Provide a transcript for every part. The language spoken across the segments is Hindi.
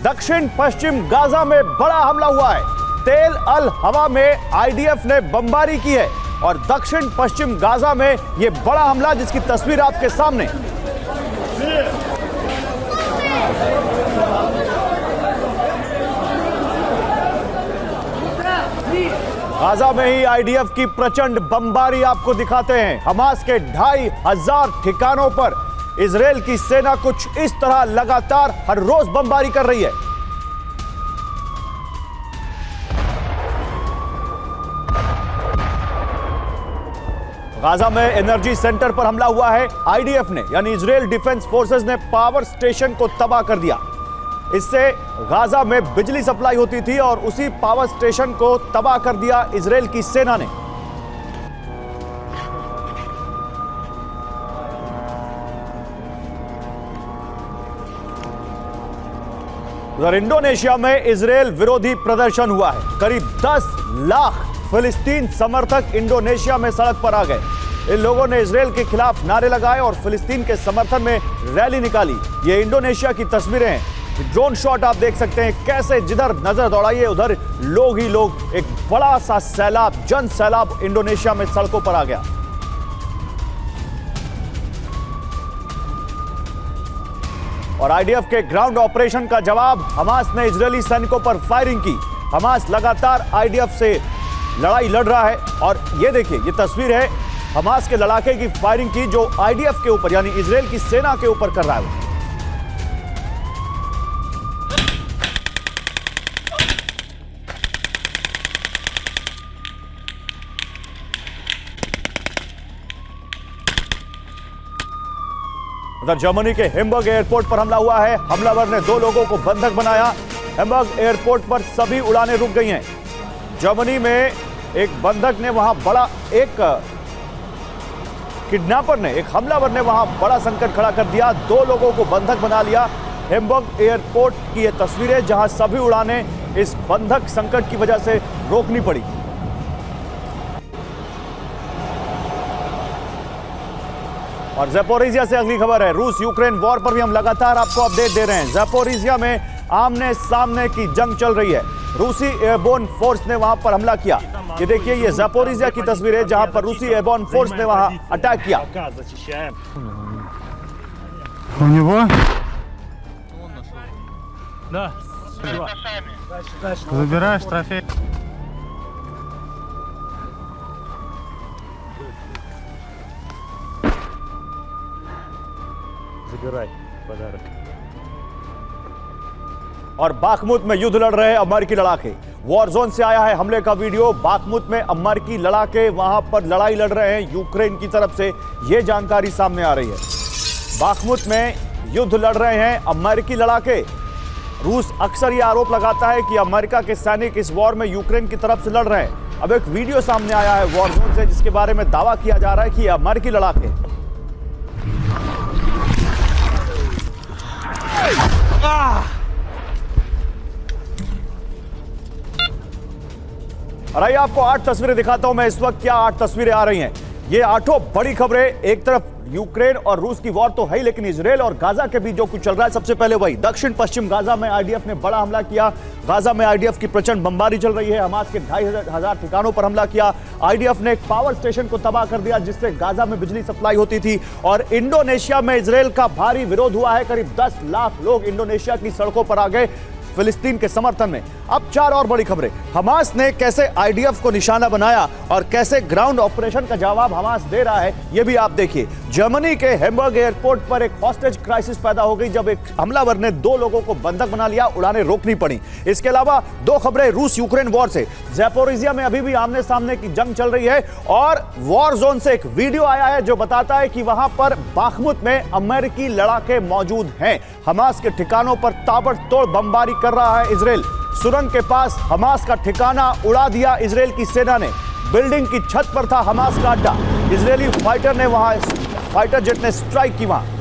दक्षिण पश्चिम गाजा में बड़ा हमला हुआ है। तेल अल हवा में आईडीएफ ने बमबारी की है और दक्षिण पश्चिम गाजा में यह बड़ा हमला, जिसकी तस्वीर आपके सामने। गाजा में ही आईडीएफ की प्रचंड बमबारी आपको दिखाते हैं। हमास के 2500 ठिकानों पर इजरायल की सेना कुछ इस तरह लगातार हर रोज बमबारी कर रही है। गाजा में एनर्जी सेंटर पर हमला हुआ है। आईडीएफ ने यानी इजरायल डिफेंस फोर्सेस ने पावर स्टेशन को तबाह कर दिया। इससे गाजा में बिजली सप्लाई होती थी और उसी पावर स्टेशन को तबाह कर दिया इजरायल की सेना ने। उधर इंडोनेशिया में इजरायल विरोधी प्रदर्शन हुआ है। करीब 10 लाख फिलिस्तीन समर्थक इंडोनेशिया में सड़क पर आ गए। इन लोगों ने इजरायल के खिलाफ नारे लगाए और फिलिस्तीन के समर्थन में रैली निकाली। ये इंडोनेशिया की तस्वीरें हैं। ड्रोन शॉट आप देख सकते हैं कैसे जिधर नजर दौड़ाइए उधर लोग ही लोग, एक बड़ा सा सैलाब, जन सैलाब इंडोनेशिया में सड़कों पर आ गया। और आईडीएफ के ग्राउंड ऑपरेशन का जवाब हमास ने इजरायली सैनिकों पर फायरिंग की। हमास लगातार आईडीएफ से लड़ाई लड़ रहा है और ये देखिए, ये तस्वीर है हमास के लड़ाके की फायरिंग की जो आईडीएफ के ऊपर यानी इजरायल की सेना के ऊपर कर रहा है। उधर जर्मनी के हैम्बर्ग एयरपोर्ट पर हमला हुआ है। हमलावर ने 2 लोगों को बंधक बनाया। हैम्बर्ग एयरपोर्ट पर सभी उड़ानें रुक गई हैं। जर्मनी में एक बंधक ने वहां बड़ा, एक किडनैपर ने, एक हमलावर ने वहां बड़ा संकट खड़ा कर दिया। 2 लोगों को बंधक बना लिया। हैम्बर्ग एयरपोर्ट की यह तस्वीरें जहां सभी उड़ानें इस बंधक संकट की वजह से रोकनी पड़ी। और ज़ैपोरिज़िया से अगली खबर है। रूस यूक्रेन वॉर पर भी हम लगातार आपको अपडेट दे रहे हैं। ज़ैपोरिज़िया में आमने सामने की जंग चल रही है। रूसी एयरबोर्न फोर्स ने वहां पर हमला किया। ये देखिए, ये ज़ैपोरिज़िया की तस्वीर है जहां पर रूसी एयरबोर्न फोर्स ने वहां अटैक किया। और बाखमुत में युद्ध लड़ रहे अमेरिकी लड़ाके। वॉर जोन से आया है हमले का वीडियो। बाखमुत में अमेरिकी लड़ाके वहां पर लड़ाई लड़ रहे हैं यूक्रेन की तरफ से, यह जानकारी सामने आ रही है। बाखमुत में युद्ध लड़ रहे हैं अमेरिकी लड़ाके। रूस अक्सर यह आरोप लगाता है कि अमेरिका के सैनिक इस वॉर में यूक्रेन की तरफ से लड़ रहे हैं। अब एक वीडियो सामने आया है वॉर जोन से जिसके बारे में दावा किया जा रहा है कि यह अमेरिकी लड़ाके। और आइए आपको 8 तस्वीरें दिखाता हूं मैं इस वक्त। क्या 8 तस्वीरें आ रही हैं। ये 8 बड़ी खबरें। एक तरफ यूक्रेन और रूस की वॉर तो है, लेकिन इजरायल और गाजा के बीच जो कुछ चल रहा है, सबसे पहले वही दक्षिण पश्चिम गाजा में आईडीएफ ने बड़ा हमला किया। गाजा में आईडीएफ की प्रचंड बमबारी चल रही है। हमास के 2500 ठिकानों पर हमला किया। आईडीएफ ने एक पावर स्टेशन को तबाह कर दिया जिससे गाजा में बिजली सप्लाई होती थी। और इंडोनेशिया में इजरायल का भारी विरोध हुआ है। करीब 10 लाख लोग इंडोनेशिया की सड़कों पर आ गए फिलिस्तीन के समर्थन में। अब 4 और बड़ी खबरें। हमास ने कैसे आईडीएफ को निशाना बनाया और कैसे ग्राउंड ऑपरेशन का जवाब हमास दे रहा है, यह भी आप देखिए। जर्मनी के हैम्बर्ग एयरपोर्ट पर एक हॉस्टेज क्राइसिस पैदा हो गई जब एक हमलावर ने 2 लोगों को बंधक बना लिया। उड़ानें रोकनी पड़ी। इसके अलावा 2 खबरें रूस यूक्रेन वॉर से। ज़ैपोरिज़िया में अभी भी आमने सामने की जंग चल रही है और वॉर जोन से एक वीडियो आया है जो बताता है कि वहां पर बाखमुत में अमेरिकी लड़ाके मौजूद हैं। हमास के ठिकानों पर ताबड़तोड़ बमबारी कर रहा है इजरायल। सुरंग के पास हमास का ठिकाना उड़ा दिया इजरायल की सेना ने। बिल्डिंग की छत पर था हमास का अड्डा। इजरायली फाइटर जेट ने स्ट्राइक की वहां।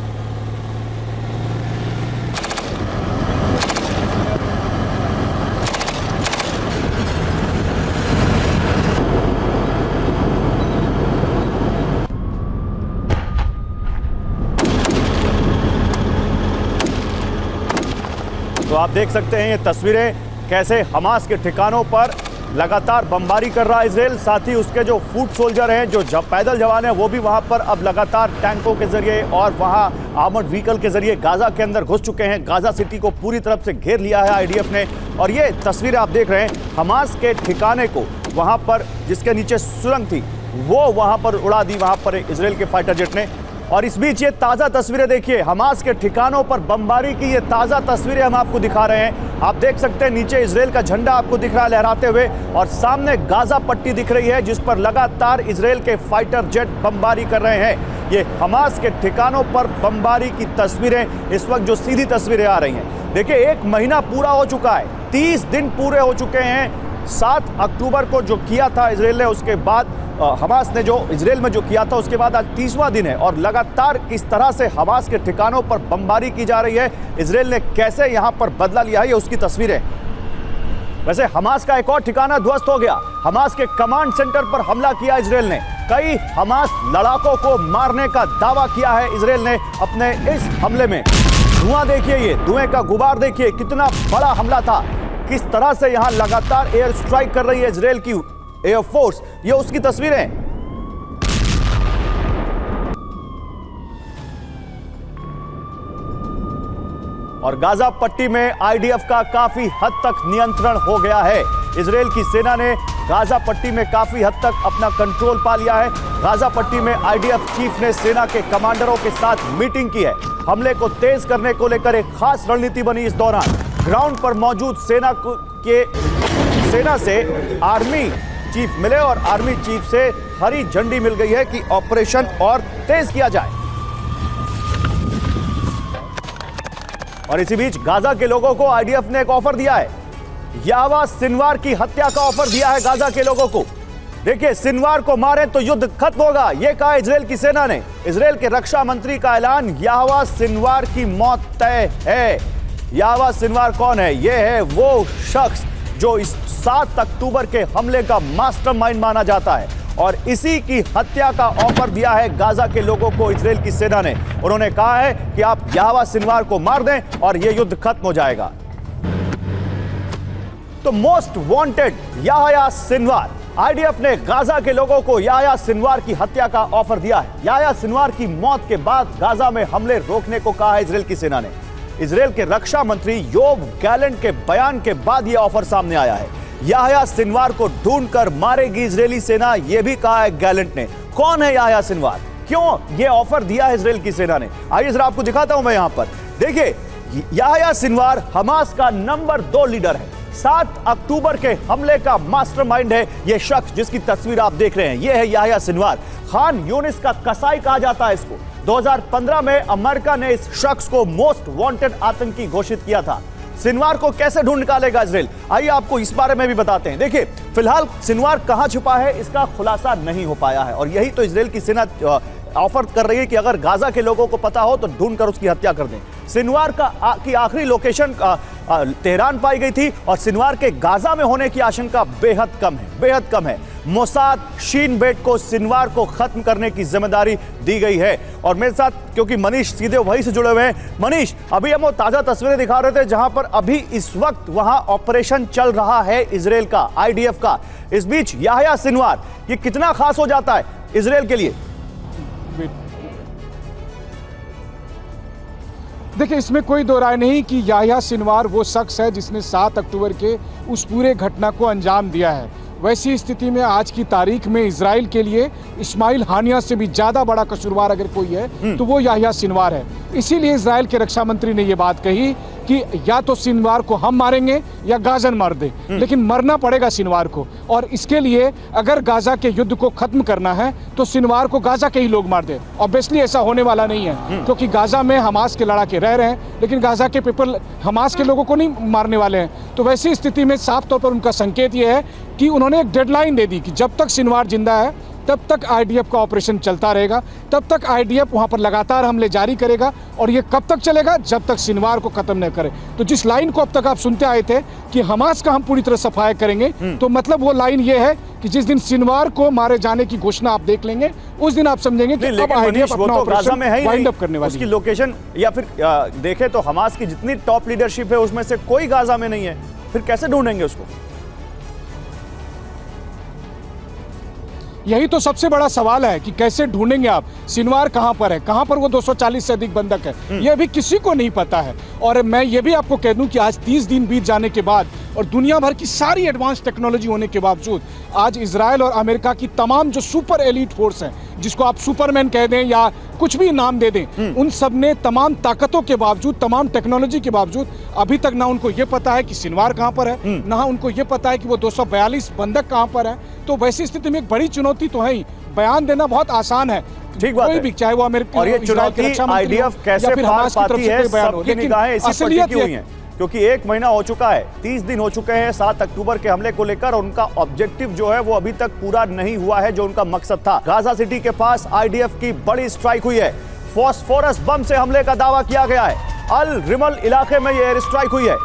तो तो आप देख सकते हैं ये तस्वीरें कैसे हमास के ठिकानों पर लगातार बमबारी कर रहा है इजराइल। साथ ही उसके जो फुट सोल्जर हैं, जो पैदल जवान हैं, वो भी वहां पर अब लगातार टैंकों के जरिए और वहां आर्मर्ड व्हीकल के जरिए गाजा के अंदर घुस चुके हैं। गाजा सिटी को पूरी तरफ से घेर लिया है आईडीएफ ने। और ये तस्वीरें आप देख रहे हैं हमास के ठिकाने को, वहां पर जिसके नीचे सुरंग थी वो वहां पर उड़ा दी वहां पर इजराइल के फाइटर जेट ने। और इस बीच ये ताज़ा तस्वीरें देखिए, हमास के ठिकानों पर बमबारी की ये ताज़ा तस्वीरें हम आपको दिखा रहे हैं। आप देख सकते हैं नीचे इजराइल का झंडा आपको दिख रहा है लहराते हुए, और सामने गाजा पट्टी दिख रही है जिस पर लगातार इजराइल के फाइटर जेट बमबारी कर रहे हैं। ये हमास के ठिकानों पर बमबारी की तस्वीरें इस वक्त जो सीधी तस्वीरें आ रही हैं। देखिए 1 महीना पूरा हो चुका है, 30 दिन पूरे हो चुके हैं। 7 अक्टूबर को जो किया था इजराइल ने, उसके बाद हमास ने जो इजराइल में जो किया था, उसके बाद आज 30वां दिन है और लगातार किस तरह से हमास के ठिकानों पर बमबारी की जा रही है, इजराइल ने कैसे यहां पर बदला लिया है, ये उसकी तस्वीरें। वैसे हमास का एक और ठिकाना ध्वस्त हो गया। हमास के कमांड सेंटर पर हमला किया इजराइल ने। कई हमास लड़ाकों को मारने का दावा किया है इजराइल ने अपने इस हमले में। धुआं देखिए, ये धुएं का गुबार देखिए, कितना बड़ा हमला था। किस तरह से यहां लगातार एयर स्ट्राइक कर रही है इजराइल की एयरफोर्स, ये उसकी तस्वीरें। और गाजा पट्टी में आईडीएफ का काफी हद तक नियंत्रण हो गया है। इजराइल की सेना ने गाजा पट्टी में काफी हद तक अपना कंट्रोल पा लिया है। गाजा पट्टी में आईडीएफ चीफ ने सेना के कमांडरों के साथ मीटिंग की है। हमले को तेज करने को लेकर एक खास रणनीति बनी। इस दौरान ग्राउंड पर मौजूद सेना से आर्मी चीफ मिले और आर्मी चीफ से हरी झंडी मिल गई है कि ऑपरेशन और तेज किया जाए। और इसी बीच गाजा के लोगों को आईडीएफ ने एक ऑफर दिया है। यावा सिनवार की हत्या का ऑफर दिया है गाजा के लोगों को। देखिए, सिनवार को मारें तो युद्ध खत्म होगा, यह कहा इजराइल की सेना ने। इजराइल के रक्षा मंत्री का ऐलान, यावा सिनवार की मौत तय है। यावा सिनवार कौन है? यह है वो शख्स जो इस 7 अक्टूबर के हमले का मास्टरमाइंड माना जाता है और इसी की हत्या का ऑफर दिया है गाजा के लोगों को इजराइल की सेना ने। उन्होंने कहा है कि आप यावा सिनवार को मार दें और यह युद्ध खत्म हो जाएगा। तो most wanted Yahya Sinwar, IDF ने गाजा के लोगों को याह्या सिनवार की हत्या का ऑफर दिया है। याह्या सिनवार की मौत के बाद गाजा में हमले रोकने को कहा है इजराइल की सेना ने। इजराइल के रक्षा मंत्री योव गैलेंट के बयान के बाद यह ऑफर सामने आया है। याह्या सिनवार को ढूंढकर मारेगी इजरायली सेना, यह भी कहा है गैलेंट ने। कौन है याह्या सिनवार? क्यों यह ऑफर दिया है इजराइल की सेना ने? आइए जरा आपको दिखाता हूं मैं यहां पर। देखिए, याह्या सिनवार हमास का नंबर 2 लीडर है। 7 अक्टूबर के हमले का मास्टरमाइंड है यह शख्स जिसकी तस्वीर आप देख रहे हैं। यह है याह्या सिनवार। खान यूनिस का कसाई कहा जाता है इसको। 2015 में अमेरिका ने इस शख्स को मोस्ट वांटेड आतंकी घोषित किया था। सिनवार को कैसे ढूंढ निकालेगा इजराइल, आइए आपको इस बारे में भी बताते हैं। देखिए, फिलहाल सिनवार कहां छुपा है इसका खुलासा नहीं हो पाया है और यही तो इजराइल की सेना ऑफर कर रही है कि अगर गाजा के लोगों को पता हो तो ढूंढकर उसकी हत्या कर दें। सिनवार की आखिरी लोकेशन तेहरान पाई गई थी और सिनवार के गाजा में होने की आशंका बेहद कम है। मोसाद शीन बेट को सिनवार को खत्म करने की जिम्मेदारी दी गई है। और मेरे साथ क्योंकि मनीष सीधे वहीं से जुड़े हुए हैं। मनीष, अभी हम वो ताजा तस्वीरें दिखा रहे थे जहां पर अभी इस वक्त वहां ऑपरेशन चल रहा है इजराइल का, आईडीएफ का। इस बीच याह्या सिनवार ये कितना खास हो जाता है इजराइल के लिए? देखिए, इसमें कोई दो राय नहीं कि याह्या सिनवार वो शख्स है जिसने 7 अक्टूबर के उस पूरे घटना को अंजाम दिया है। वैसी स्थिति में आज की तारीख में इजराइल के लिए इस्माइल हानिया से भी ज़्यादा बड़ा कसूरवार अगर कोई है तो वो याह्या सिनवार है। इसीलिए इजराइल के रक्षा मंत्री ने ये बात कही कि या तो सिनवार को हम मारेंगे या गाजन मार दे, लेकिन मरना पड़ेगा सिनवार को। और इसके लिए अगर गाजा के युद्ध को खत्म करना है तो सिनवार को गाजा के ही लोग मार दे। ऑब्वियसली ऐसा होने वाला नहीं है क्योंकि गाजा में हमास के लड़ाके रह रहे हैं, लेकिन गाजा के पीपल हमास के लोगों को नहीं मारने वाले हैं। तो वैसी स्थिति में साफ तौर पर उनका संकेत ये है कि उन्होंने एक डेडलाइन दे दी कि जब तक सिनवार जिंदा है तब तक आईडीएफ का ऑपरेशन चलता रहेगा, तब तक आईडीएफ वहां पर लगातार हमले जारी करेगा। और ये कब तक चलेगा? जब तक सिनवार को खत्म न करे। तो जिस लाइन को अब तक आप सुनते आए थे कि हमास का हम पूरी तरह सफाया करेंगे, तो मतलब वो लाइन ये है कि जिस दिन सिनवार को मारे जाने की घोषणा आप देख लेंगे, उस दिन आप समझेंगे कि अब आईडीएफ अपना ऑपरेशन वाइंड अप करने वाली है। उसकी लोकेशन या फिर देखें तो हमास की जितनी टॉप लीडरशिप है उसमें से कोई गाजा में नहीं है, फिर कैसे ढूंढेंगे उसको? यही तो सबसे बड़ा सवाल है कि कैसे ढूंढेंगे आप सिनवार कहां पर है, कहां पर वो 240 से अधिक बंधक है, ये अभी किसी को नहीं पता है। और मैं ये भी आपको कह दूं कि आज 30 दिन बीत जाने के बाद और दुनिया भर की सारी एडवांस टेक्नोलॉजी होने के बावजूद आज इजराइल और अमेरिका की तमाम जो सुपर एलीट फोर्स हैं, जिसको आप सुपरमैन कह दें या कुछ भी नाम दे दें, उन सब ने तमाम ताकतों के बावजूद, तमाम टेक्नोलॉजी के बावजूद अभी तक ना उनको ये पता है कि सिनवार कहां पर है, ना उनको ये पता है कि वो 242 बंधक कहां पर है। तो वैसी स्थिति में एक बड़ी चुनौती तो है ही, बयान देना बहुत आसान है, ठीक बात है, भी चाहे वो अमेरिका और ये चुनौती आईडीएफ कैसे पार पाती है, सबकी निगाहें इसी पर टिकी हुई हैं, क्योंकि 1 महीना हो चुका है, 30 दिन हो चुके हैं 7 अक्टूबर के हमले को लेकर, और उनका ऑब्जेक्टिव जो है वो अभी तक पूरा नहीं हुआ है, जो उनका मकसद था। गाजा सिटी के पास आईडीएफ की बड़ी स्ट्राइक हुई है, फॉस्फोरस बम से हमले का दावा किया गया है। अल रिमल इलाके में यह एयर स्ट्राइक हुई है।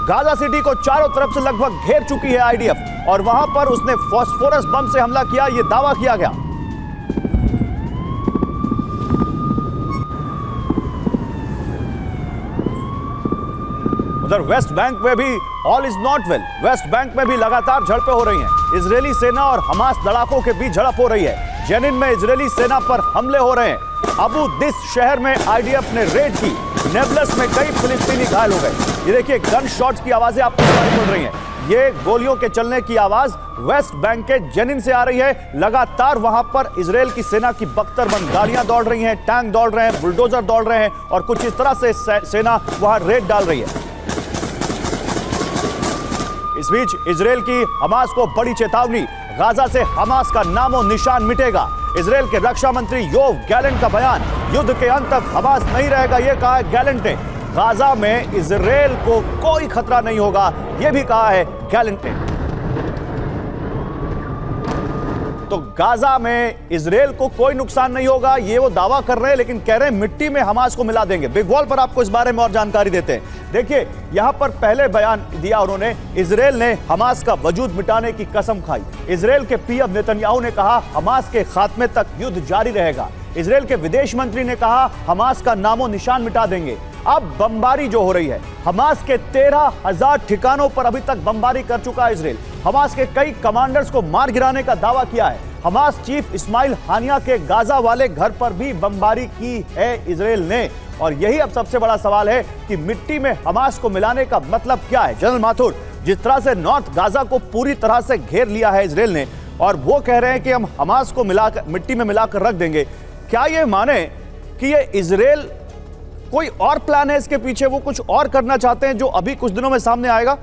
गाजा सिटी को चारों तरफ से लगभग घेर चुकी है आईडीएफ, और वहां पर उसने फॉस्फोरस बम से हमला किया, यह दावा किया गया। उधर वेस्ट बैंक में भी all is not well. West Bank में भी लगातार झड़पें हो रही हैं। इजरायली सेना और हमास लड़ाकों के बीच झड़प हो रही है। जेनिन में इजरायली सेना पर हमले हो रहे हैं। अबू दिस शहर में आईडीएफ ने रेड की। नेबलस में कई फिलिस्तीनी घायल हो गए। ये देखिए, गन शॉट्स की आवाजें आपको सुनाई पड़ रही हैं। ये गोलियों के चलने की आवाज वेस्ट बैंक के जेनिन से आ रही है। लगातार वहां पर इजरायल की सेना की बख्तरबंद गाड़ियां दौड़ रही हैं, टैंक दौड़ रहे हैं, बुलडोजर दौड़ रहे हैं, और कुछ इस तरह से सेना वहां रेड डाल रही है। इस बीच इजरायल की हमास को बड़ी चेतावनी, गाजा से हमास का नामो निशान मिटेगा। इजरायल के रक्षा मंत्री योव गैलेंट का बयान, युद्ध के अंत तक हमास नहीं रहेगा, यह कहा है गैलेंट ने। गाजा में इजरायल को कोई खतरा नहीं होगा, यह भी कहा है गैलेंट ने। तो गाजा में इजरायल को कोई नुकसान नहीं होगा, ये वो दावा कर रहे हैं, लेकिन कह रहे हैं मिट्टी में हमास को मिला देंगे। बिग वॉल पर आपको इस बारे में और जानकारी देते हैं। देखिए, यहां पर पहले बयान दिया उन्होंने, इजरायल ने हमास का वजूद मिटाने की कसम खाई। इजरायल के पीएम नेतन्याहू ने कहा हमास के खात्मे तक युद्ध जारी रहेगा। इजरायल के विदेश मंत्री ने कहा हमास का नामो निशान मिटा देंगे। अब बमबारी जो हो रही है, हमास के 13,000 ठिकानों पर अभी तक बमबारी कर चुका है इजरायल। हमास के कई कमांडर्स को मार गिराने का दावा किया है। हमास चीफ इस्माइल हानिया के गाजा वाले घर पर भी बमबारी की है इजरायल ने। और यही अब सबसे बड़ा सवाल है कि मिट्टी में हमास को मिलाने का मतलब क्या है। जनरल माथुर, जिस तरह से नॉर्थ गाजा को पूरी तरह से घेर लिया है इजरायल ने, और वो कह रहे हैं कि हम हमास को मिलाकर मिट्टी में मिलाकर रख देंगे, क्या ये माने कि ये इजरायल कोई और प्लान है इसके पीछे, वो कुछ और करना चाहते हैं जो अभी कुछ दिनों में सामने आएगा?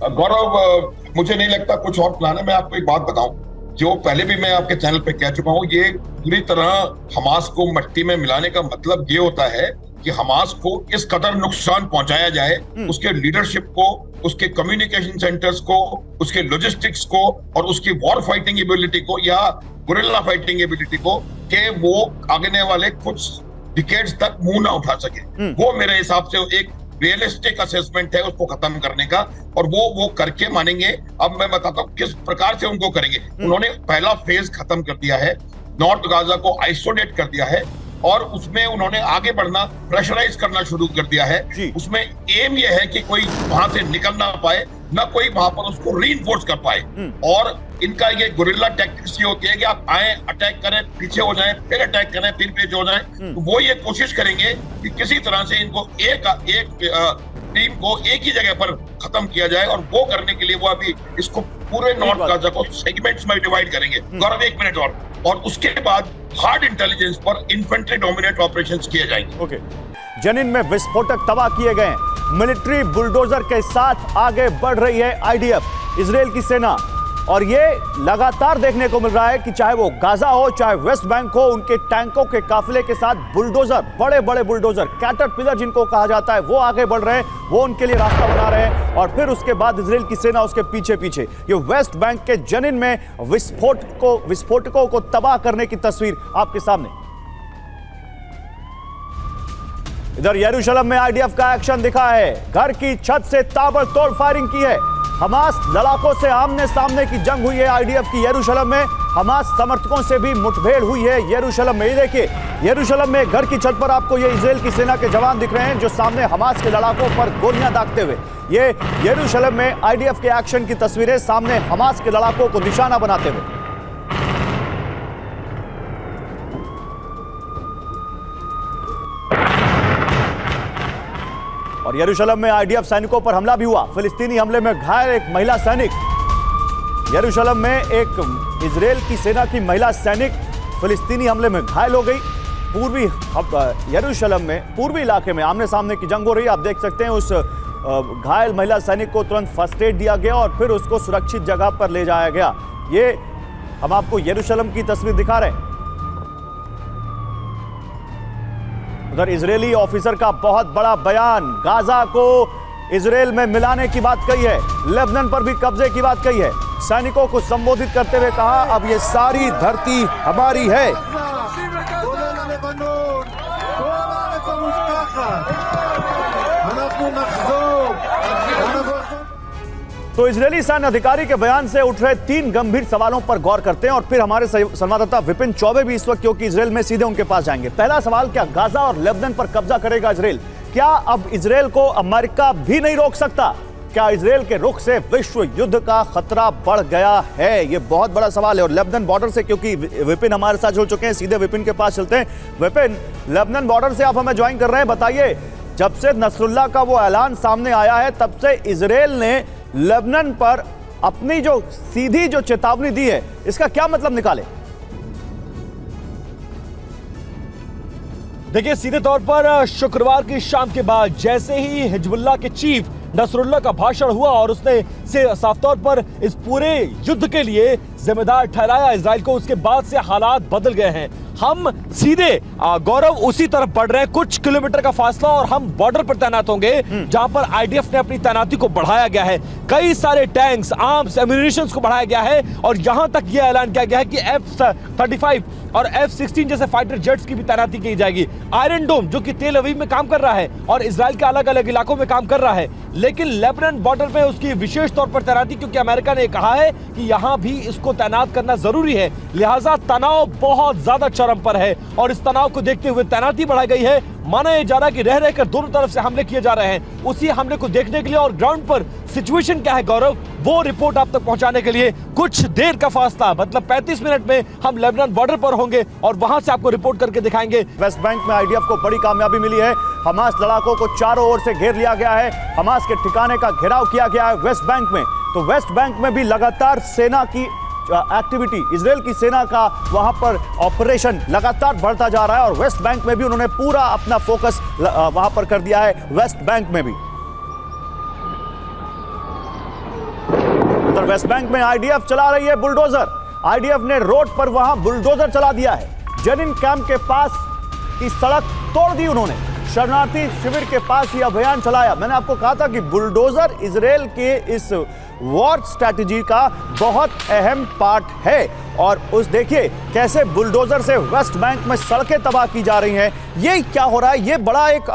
गौरव, मुझे नहीं लगता कुछ और प्लान है। मैं आपको एक बात बताऊं, जो पहले भी मैं आपके चैनल पे कह चुका हूं, ये पूरी तरह हमास को मिट्टी में मिलाने का मतलब ये होता है कि हमास को इस कदर नुकसान पहुंचाया जाए, उसके लीडरशिप को, उसके कम्युनिकेशन सेंटर्स को, उसके लॉजिस्टिक्स को, और उसकी वॉर फाइटिंग एबिलिटी को या गुरिल्ला फाइटिंग एबिलिटी को, कि वो आगे वाले कुछ डिकेड्स तक मुंह ना उठा सके। वो मेरे हिसाब से एक रियलिस्टिक असेसमेंट है उसको खत्म करने का, और वो करके मानेंगे। अब मैं बताता हूँ किस प्रकार से उनको करेंगे। उन्होंने पहला फेज खत्म कर दिया है, नॉर्थ गाजा को आइसोलेट कर दिया है, और उसमें उन्होंने आगे बढ़ना, प्रेशराइज करना शुरू कर दिया है। उसमें एम ये है कि कोई वहां से निकल ना पाए, ना कोई वहां पर उसको रीइंफोर्स कर पाए। और इनका ये गुरिल्ला टैक्टिक्स ये होती है कि आप आए, अटैक करें, पीछे हो जाएं, फिर अटैक करें, फिर पीछे हो जाएं। तो वो ये कोशिश करेंगे कि किसी तरह से इनको एक टीम को एक ही जगह पर खत्म किया जाए, और वो करने के लिए वो अभी इसको पूरे नॉर्थ गाजा को सेगमेंट्स में डिवाइड करेंगे। गौरव, 1 मिनट और उसके बाद हार्ड इंटेलिजेंस पर इन्फेंट्री डोमिनेट ऑपरेशंस किए जाएंगे। ओके। जेनिन में विस्फोटक तबाह किए गए। मिलिट्री बुलडोजर के साथ आगे बढ़ रही है आईडीएफ। इजरायल की सेना और ये लगातार देखने को मिल रहा है कि चाहे वो गाजा हो चाहे वेस्ट बैंक हो, उनके टैंकों के काफिले के साथ बुलडोजर, बड़े बड़े बुलडोजर, कैटरपिलर जिनको कहा जाता है, वो आगे बढ़ रहे हैं, वो उनके लिए रास्ता बना रहे हैं। और फिर उसके बाद इजराइल की सेना उसके पीछे पीछे। ये वेस्ट बैंक के जनिन में विस्फोटकों को तबाह करने की तस्वीर आपके सामने। इधर यरूशलेम में आईडीएफ का एक्शन दिखा है। घर की छत से ताबड़तोड़ फायरिंग की है। हमास लड़ाकों से आमने सामने की जंग हुई है। आईडीएफ की यरूशलेम में हमास समर्थकों से भी मुठभेड़ हुई है यरूशलेम में। ये देखिए, यरूशलेम में घर की छत पर आपको ये इजराइल की सेना के जवान दिख रहे हैं जो सामने हमास के लड़ाकों पर गोलियां दागते हुए। ये यरूशलेम में आईडीएफ के एक्शन की तस्वीरें, सामने हमास के लड़ाकों को निशाना बनाते हुए। और यरूशलेम में आईडीएफ सैनिकों पर हमला भी हुआ। फिलिस्तीनी हमले में घायल एक महिला सैनिक। यरूशलेम में एक इजराइल की सेना की महिला सैनिक फिलिस्तीनी हमले में घायल हो गई। पूर्वी यरूशलेम में पूर्वी इलाके में आमने सामने की जंग हो रही है। आप देख सकते हैं उस घायल महिला सैनिक को तुरंत फर्स्ट एड दिया गया और फिर उसको सुरक्षित जगह पर ले जाया गया। ये हम आपको यरूशलेम की तस्वीर दिखा रहे हैं। उधर इजरायली ऑफिसर का बहुत बड़ा बयान, गाजा को इजराइल में मिलाने की बात कही है, लेबनान पर भी कब्जे की बात कही है। सैनिकों को संबोधित करते हुए कहा, अब ये सारी धरती हमारी है। तो इजरायली सैन्य अधिकारी के बयान से उठ रहे 3 गंभीर सवालों पर गौर करते हैं और फिर हमारे संवाददाता विपिन चौबे भी इस वक्त क्योंकि इजराइल में सीधे उनके पास जाएंगे। पहला सवाल, क्या गाजा और लेबनान पर कब्जा करेगा इजराइल? क्या अब इजराइल को अमेरिका भी नहीं रोक सकता? क्या इजराइल के रुख से विश्व युद्ध का खतरा बढ़ गया है? ये बहुत बड़ा सवाल है। और लेबनान बॉर्डर से, क्योंकि विपिन हमारे साथ जुड़ चुके हैं, सीधे विपिन के पास चलते हैं। विपिन, लेबनान बॉर्डर से आप हमें ज्वाइन कर रहे हैं, बताइए, जब से नसरुल्लाह का वो ऐलान सामने आया है तब से इजराइल ने लेबनान पर अपनी जो सीधी जो चेतावनी दी है, इसका क्या मतलब निकाले? देखिए, सीधे तौर पर शुक्रवार की शाम के बाद जैसे ही हिजबुल्लाह के चीफ नसरुल्लाह का भाषण हुआ और उसने साफ तौर पर इस पूरे युद्ध के लिए जिम्मेदार ठहराया इजराइल को, उसके बाद से हालात बदल गए हैं। हम सीधे गौरव उसी तरफ बढ़ रहे हैं, कुछ किलोमीटर का फासला और हम बॉर्डर पर तैनात होंगे जहां पर आईडीएफ ने अपनी तैनाती को बढ़ाया गया है। कई सारे टैंक्स, आर्म्स, एम्यूनिशंस को बढ़ाया गया है और यहां तक यह ऐलान किया गया है कि F-35 और F-16 जैसे फाइटर जेट्स की भी तैनाती की जाएगी। आयरन डोम जो कि तेल अवीव में काम कर रहा है और इजराइल के अलग अलग इलाकों में काम कर रहा है, लेकिन लेबनान बॉर्डर में उसकी विशेष तौर पर तैनाती, क्योंकि अमेरिका ने कहा है कि यहां भी इसको तैनात करना जरूरी है। लिहाजा तनाव बहुत ज्यादा चरम पर है और इस तनाव को देखते हुए तैनाती बढ़ाई गई है। माना यह जा रहा है कि रह रहकर दोनों तरफ से हमले किए जा रहे हैं। उसी हमले को देखने के लिए और ग्राउंड पर सिचुएशन क्या है गौरव, वो रिपोर्ट आप तक पहुंचाने के लिए कुछ देर का फासला, मतलब 35 मिनट में हम लेबनान बॉर्डर पर होंगे और वहां से आपको रिपोर्ट करके दिखाएंगे। वेस्ट बैंक में आईडीएफ को बड़ी कामयाबी मिली है। हमास लड़ाकों को चारों ओर से घेर लिया गया है। हमास के ठिकाने का घेराव किया गया है वेस्ट बैंक में। तो वेस्ट बैंक में भी लगातार सेना की एक्टिविटी, इजराइल की सेना का वहां पर ऑपरेशन लगातार बढ़ता जा रहा है और वेस्ट बैंक में भी उन्होंने पूरा अपना फोकस वहां पर कर दिया है। वेस्ट बैंक में भी, उधर वेस्ट बैंक में आईडीएफ चला रही है बुलडोजर। आईडीएफ ने रोड पर वहां बुलडोजर चला दिया है। जनिन कैंप के पास की सड़क तोड़ दी उन्होंने। शरणार्थी शिविर के पास ये अभियान चलाया। मैंने आपको कहा था कि बुलडोजर इजराइल के इस वॉर स्ट्रैटेजी का बहुत अहम पार्ट है और उस देखिए कैसे बुलडोजर से वेस्ट बैंक में सड़कें तबाह की जा रही हैं। ये क्या हो रहा है, ये बड़ा एक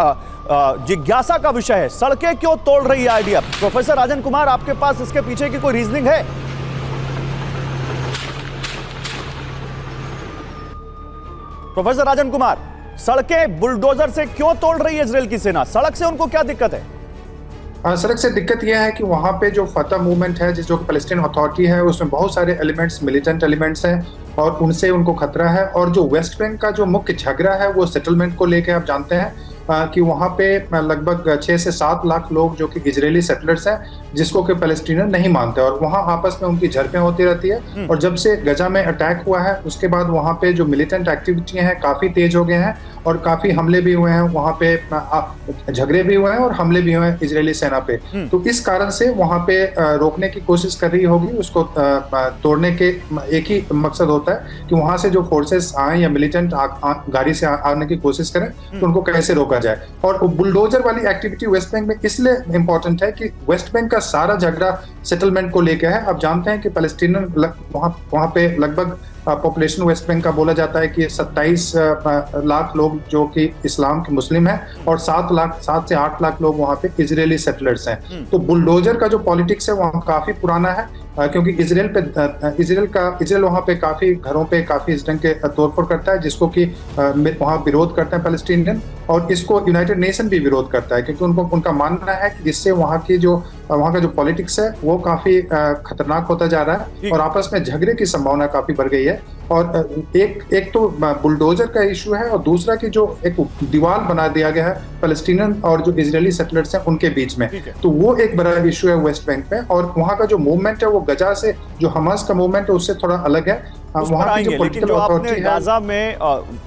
जिज्ञासा का विषय है। सड़कें क्यों तोड़ रही है आईडीएफ? प्रोफेसर राजन कुमार, आपके पास इसके पीछे की कोई रीजनिंग है? प्रोफेसर राजन कुमार, सड़कें बुलडोजर से क्यों तोड़ रही है इजराइल की सेना? सड़क से उनको क्या दिक्कत है? सड़क से दिक्कत यह है कि वहाँ पे जो फतह मूवमेंट है, जो पैलेस्टीन अथॉरिटी है, उसमें बहुत सारे एलिमेंट्स, मिलिटेंट एलिमेंट्स हैं और उनसे उनको खतरा है। और जो वेस्ट बैंक का जो मुख्य झगड़ा है वो सेटलमेंट को लेकर, आप जानते हैं कि वहाँ पे लगभग 6 से 7 लाख लोग जो कि इजरायली सेटलर्स हैं, जिसको कि पैलेस्टीनियन नहीं मानते, और वहाँ आपस में उनकी झड़पें होती रहती है। और जब से गजा में अटैक हुआ है उसके बाद वहाँ पे जो मिलिटेंट एक्टिविटियाँ हैं काफ़ी तेज हो गए हैं, और काफ़ी हमले भी हुए हैं वहाँ पे, झगड़े भी हुए हैं और हमले भी हुए हैं इजरायली सेना पे। तो इस कारण से वहाँ पे रोकने की कोशिश कर रही होगी, उसको तोड़ने के एक ही मकसद होता है कि वहाँ से जो फोर्सेस आए या मिलिटेंट गाड़ी से आने की कोशिश करें तो उनको कैसे रोका जाए। और बुलडोजर वाली एक्टिविटी वेस्ट बैंक में इसलिए इंपॉर्टेंट है कि वेस्ट बैंक का सारा झगड़ा सेटलमेंट को लेकर है। आप जानते हैं कि पैलेस्टीनियन वहाँ पे लगभग पॉपुलेशन वेस्ट बैंक का बोला जाता है कि 27 लाख लोग जो कि इस्लाम के मुस्लिम हैं, और 7 से 8 लाख लोग वहाँ पे इजरायली सेटलर्स हैं। तो बुलडोजर का जो पॉलिटिक्स है वहाँ काफी पुराना है, क्योंकि इजराइल वहाँ पे काफी घरों पे काफी इस ढंग के तोड़फोड़ करता है, जिसको कि वहाँ विरोध करते हैं पैलेस्टीनियन, और इसको यूनाइटेड नेशन भी विरोध करता है, क्योंकि उनका मानना है कि इससे वहाँ का जो पॉलिटिक्स है वो काफी खतरनाक होता जा रहा है, और आपस में झगड़े की संभावना काफी बढ़ गई है। और एक तो बुलडोजर का इशू है, और दूसरा कि जो एक दीवार बना दिया गया है पैलेस्टीनियन और जो इजरायली सेटलर्स हैं उनके बीच में, तो वो एक बड़ा इशू है वेस्ट बैंक में। और वहाँ का जो मूवमेंट है वो गजा से जो हमास का मूवमेंट है उससे थोड़ा अलग है। वहाँ की जो लेकिन जो आपने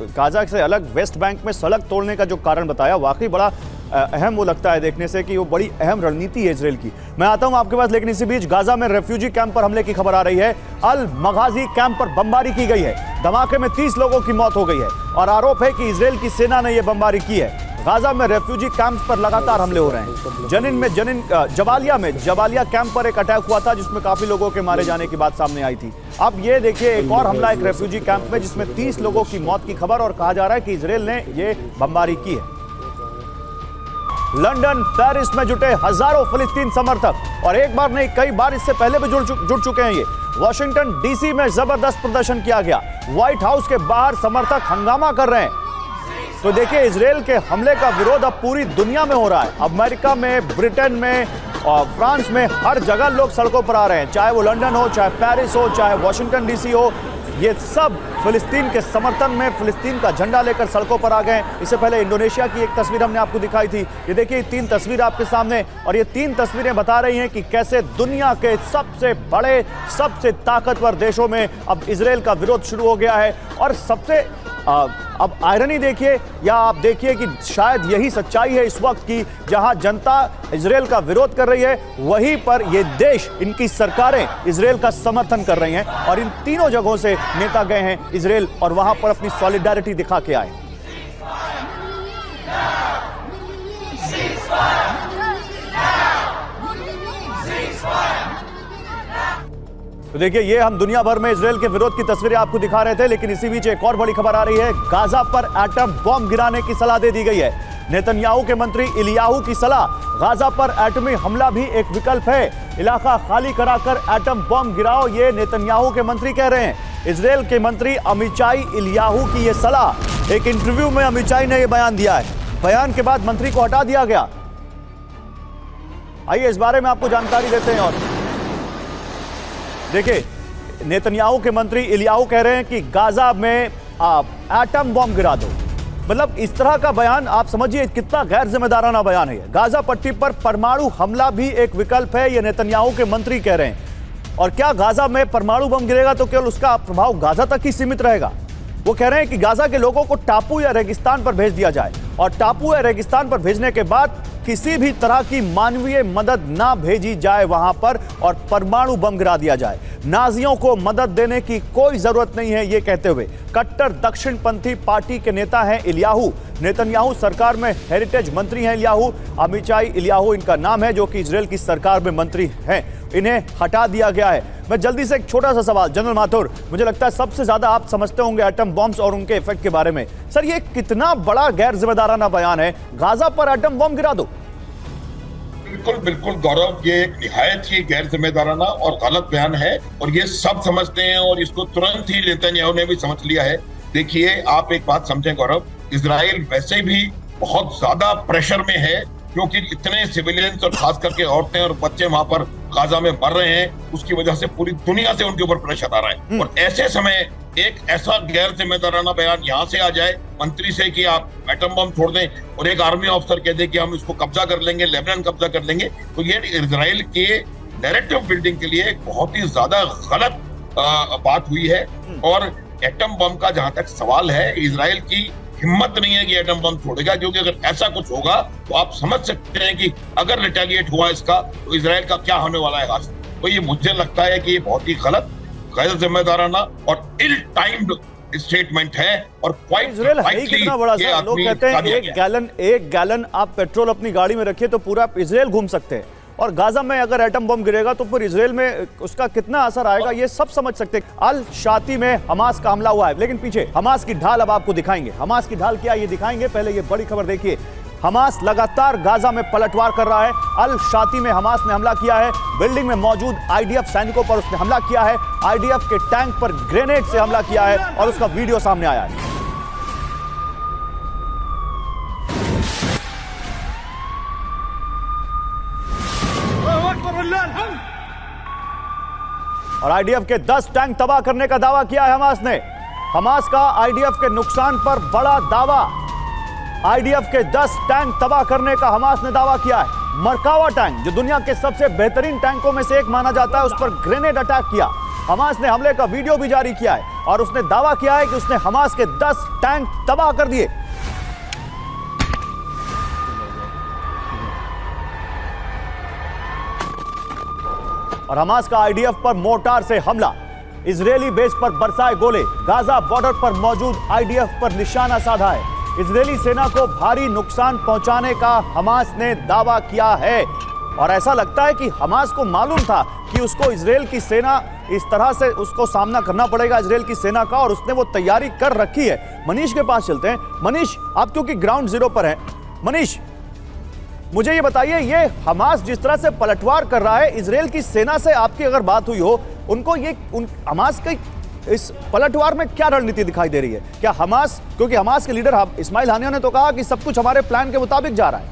गाजा से अलग वेस्ट बैंक में सड़क तोड़ने का जो कारण बताया, वाकई बड़ा अहम वो लगता है देखने से कि वो बड़ी अहम रणनीति है इजराइल की। मैं आता हूं आपके पास, लेकिन इसी बीच गाजा में रेफ्यूजी कैंप पर हमले की खबर आ रही है। अल मगाजी कैंप पर बमबारी की गई है। धमाके में 30 लोगों की मौत हो गई है और आरोप है कि इजराइल की सेना ने यह बमबारी की है। गाजा में रेफ्यूजी कैंप पर लगातार हमले हो रहे हैं। जबालिया कैंप पर एक अटैक हुआ था जिसमें काफी लोगों के मारे जाने की बात सामने आई थी। अब ये देखिए एक और हमला एक रेफ्यूजी कैंप में, जिसमें 30 लोगों की मौत की खबर, और कहा जा रहा है कि इजराइल ने ये बमबारी की है। लंदन, पेरिस में जुटे हजारों फिलिस्तीन समर्थक, और एक बार नहीं कई बार इससे पहले भी जुट चुके हैं ये। वॉशिंगटन डीसी में जबरदस्त प्रदर्शन किया गया। व्हाइट हाउस के बाहर समर्थक हंगामा कर रहे हैं। तो देखिए इजराइल के हमले का विरोध अब पूरी दुनिया में हो रहा है। अमेरिका में, ब्रिटेन में और फ्रांस में हर जगह लोग सड़कों पर आ रहे हैं, चाहे वो लंदन हो, चाहे पेरिस हो, चाहे वॉशिंगटन डीसी हो। ये सब फिलिस्तीन के समर्थन में फिलिस्तीन का झंडा लेकर सड़कों पर आ गए। इससे पहले इंडोनेशिया की एक तस्वीर हमने आपको दिखाई थी। ये देखिए 3 तस्वीर आपके सामने, और ये 3 तस्वीरें बता रही हैं कि कैसे दुनिया के सबसे बड़े, सबसे ताकतवर देशों में अब इजराइल का विरोध शुरू हो गया है। और सबसे अब आयरनी देखिए, या आप देखिए कि शायद यही सच्चाई है इस वक्त की, जहां जनता इजराइल का विरोध कर रही है, वहीं पर ये देश, इनकी सरकारें इजराइल का समर्थन कर रही हैं। और इन तीनों जगहों से नेता गए हैं इजराइल और वहां पर अपनी सॉलिडारिटी दिखा के आए। तो देखिए ये हम दुनिया भर में इजराइल के विरोध की तस्वीरें आपको दिखा रहे थे, लेकिन इसी बीच एक और बड़ी खबर आ रही है। गाजा पर एटम बॉम्ब गिराने की सलाह दे दी गई है। नेतन्याहू के मंत्री इलियाहू की सलाह, गाजा पर एटमी हमला भी एक विकल्प है, इलाका खाली कराकर एटम बॉम्ब गिराओ, ये नेतन्याहू के मंत्री कह रहे हैं। इजराइल के मंत्री अमिचाई इलियाहू की यह सलाह, एक इंटरव्यू में अमिचाई ने यह बयान दिया है। बयान के बाद मंत्री को हटा दिया गया। आइए इस बारे में आपको जानकारी देते हैं। और देखिए नेतन्याहू के मंत्री इलियाहू कह रहे हैं कि गाजा में आप एटम बॉम्ब गिरा दो। मतलब इस तरह का बयान आप समझिए कितना गैर जिम्मेदाराना बयान है। गाजा पट्टी पर परमाणु हमला भी एक विकल्प है, ये नेतन्याहू के मंत्री कह रहे हैं। और क्या गाजा में परमाणु बम गिरेगा तो केवल उसका प्रभाव गाजा तक ही सीमित रहेगा? वो कह रहे हैं कि गाजा के लोगों को टापू या रेगिस्तान पर भेज दिया जाए, और टापू या रेगिस्तान पर भेजने के बाद किसी भी तरह की मानवीय मदद ना भेजी जाए वहां पर, और परमाणु बम गिरा दिया जाए। नाजियों को मदद देने की कोई जरूरत नहीं है, ये कहते हुए कट्टर दक्षिणपंथी पार्टी के नेता हैं इलियाहू। नेतन्याहू सरकार में हेरिटेज मंत्री हैं इलियाहू, अमिचाई इलियाहू इनका नाम है, जो कि इजराइल की सरकार में मंत्री हैं। इन्हें हटा दिया गया है। मैं जल्दी से एक छोटा सा सवाल, जनरल माथुर, मुझे लगता है सबसे ज्यादा आप समझते होंगे एटम बॉम्ब्स और उनके इफेक्ट के बारे में। सर ये कितना बड़ा गैर जिम्मेदाराना बयान है, गाजा पर एटम बॉम्ब गिरा दो। बिल्कुल बिल्कुल गौरव, ये एक निहायत ही गैर जिम्मेदाराना और गलत बयान है, और ये सब समझते हैं, और इसको तुरंत ही नेतन्याहू ने भी समझ लिया है। देखिए आप एक बात समझें गौरव, इजराइल वैसे भी बहुत ज्यादा प्रेशर में है, क्योंकि इतने सिविलियंस और खास करके औरतें और बच्चे वहां पर गाजा में मर रहे हैं, उसकी वजह से पूरी दुनिया से उनके ऊपर प्रेशर आ रहा है। और ऐसे समय एक ऐसा गैर जिम्मेदाराना बयान यहाँ से आ जाए मंत्री से कि आप एटम बम छोड़ दें, और एक आर्मी ऑफिसर कह दे कि हम इसको कब्जा कर लेंगे, लेबनान कब्जा कर लेंगे, तो ये इजराइल के नैरेटिव बिल्डिंग के लिए एक बहुत ही ज्यादा गलत बात हुई है। और एटम बम का जहां तक सवाल है, इजराइल की हिम्मत नहीं है कि एटम बम छोड़ेगा, क्योंकि अगर ऐसा कुछ होगा तो आप समझ सकते हैं कि अगर रिटेलिएट हुआ इसका तो इजराइल का क्या होने वाला है। तो ये मुझे लगता है कि ये बहुत ही गलत, गैर जिम्मेदाराना और इल टाइम्ड स्टेटमेंट है। और क्वाइट इजराइल है ही कितना बड़ा सा, लोग कहते हैं एक गैलन आप पेट्रोल अपनी गाड़ी में रखिए तो पूरा इजराइल घूम सकते हैं, और गाजा में अगर एटम बम गिरेगा तो फिर इजराइल में उसका कितना असर आएगा ये सब समझ सकते हैं। अल शाती में हमास का हमला हुआ है, लेकिन पीछे हमास की ढाल अब आपको दिखाएंगे। हमास की ढाल क्या ये दिखाएंगे, पहले ये बड़ी खबर देखिए। हमास लगातार गाजा में पलटवार कर रहा है। अल शाती में हमास ने हमला किया है, बिल्डिंग में मौजूद आईडीएफ सैनिकों पर उसने हमला किया है, आईडीएफ के टैंक पर ग्रेनेड से हमला किया है, और उसका वीडियो सामने आया है। और आईडीएफ के 10 टैंक तबाह करने का दावा किया है हमास ने। हमास का आईडीएफ के नुकसान पर बड़ा दावा। आईडीएफ के 10 टैंक तबाह करने का हमास ने दावा किया है। मरकावा टैंक, जो दुनिया के सबसे बेहतरीन टैंकों में से एक माना जाता है, उस पर ग्रेनेड अटैक किया। हमास ने हमले का वीडियो भी जारी किया है, और उसने दावा किया है कि उसने हमास के 10 टैंक तबाह कर दिए। और हमास का आईडीएफ पर मोर्टार से हमला, इजरायली बेस पर बरसाए गोले, गाजा बॉर्डर पर मौजूद आईडीएफ पर निशाना साधा है। इजरायली सेना को भारी नुकसान पहुंचाने का हमास ने दावा किया है। और ऐसा लगता है कि हमास को मालूम था कि उसको इजरायल की सेना इस तरह से उसको सामना करना पड़ेगा इजरायल की सेना का, और उसने वो तैयारी कर रखी है। मनीष के पास चलते हैं। मनीष, आप क्योंकि ग्राउंड जीरो पर हैं, मनीष मुझे ये बताइए, ये हमास जिस तरह से पलटवार कर रहा है, इजरायल की सेना से आपकी अगर बात हुई हो, उनको हमास के इस पलटवार में क्या रणनीति दिखाई दे रही है? क्या हमास, क्योंकि हमास के लीडर इस्माइल हानिया ने तो कहा कि सब कुछ हमारे प्लान के मुताबिक जा रहा है।